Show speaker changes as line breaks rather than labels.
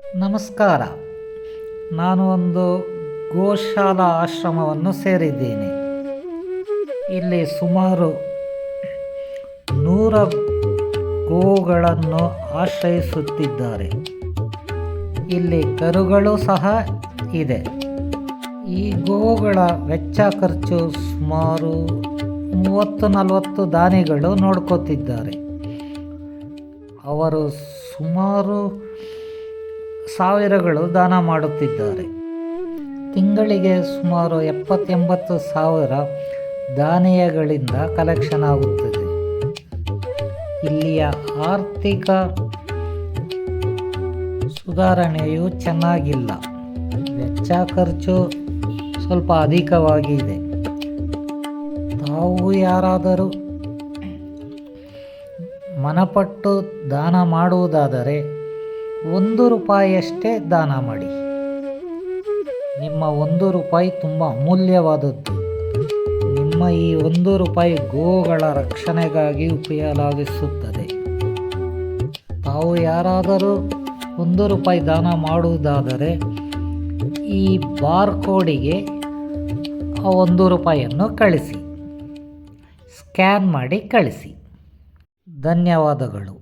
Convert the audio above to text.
ನಮಸ್ಕಾರ. ನಾನು ಒಂದು ಗೋಶಾಲಾ ಆಶ್ರಮವನ್ನು ಸೇರಿದ್ದೇನೆ. ಇಲ್ಲಿ ಸುಮಾರು 100 ಗೋಗಳನ್ನು ಆಶ್ರಯಿಸುತ್ತಿದ್ದಾರೆ. ಇಲ್ಲಿ ಕರುಗಳು ಸಹ ಇದೆ. ಈ ಗೋಗಳ ವೆಚ್ಚ ಖರ್ಚು ಸುಮಾರು 30-40 ದಾನಿಗಳು ನೋಡ್ಕೋತಿದ್ದಾರೆ. ಅವರು ಸುಮಾರು ಸಾವಿರಗಳು ದಾನ ಮಾಡುತ್ತಿದ್ದಾರೆ. ತಿಂಗಳಿಗೆ ಸುಮಾರು 70-80 ಸಾವಿರ ದಾನಿಯಗಳಿಂದ ಕಲೆಕ್ಷನ್ ಆಗುತ್ತದೆ. ಇಲ್ಲಿಯ ಆರ್ಥಿಕ ಸುಧಾರಣೆಯು ಚೆನ್ನಾಗಿಲ್ಲ. ವೆಚ್ಚ ಖರ್ಚು ಸ್ವಲ್ಪ ಅಧಿಕವಾಗಿದೆ. ತಾವು ಯಾರಾದರೂ ಮನಪಟ್ಟು ದಾನ ಮಾಡುವುದಾದರೆ 1 ರೂಪಾಯಿಯಷ್ಟೇ ದಾನ ಮಾಡಿ. ನಿಮ್ಮ 1 ರೂಪಾಯಿ ತುಂಬ ಅಮೂಲ್ಯವಾದದ್ದು. ನಿಮ್ಮ ಈ 1 ರೂಪಾಯಿ ಗೋಗಳ ರಕ್ಷಣೆಗಾಗಿ ಉಪಯೋಗಿಸುತ್ತದೆ. ತಾವು ಯಾರಾದರೂ 1 ರೂಪಾಯಿ ದಾನ ಮಾಡುವುದಾದರೆ ಈ ಬಾರ್ಕೋಡಿಗೆ ಆ 1 ರೂಪಾಯಿಯನ್ನು ಕಳಿಸಿ, ಸ್ಕ್ಯಾನ್ ಮಾಡಿ ಕಳಿಸಿ. ಧನ್ಯವಾದಗಳು.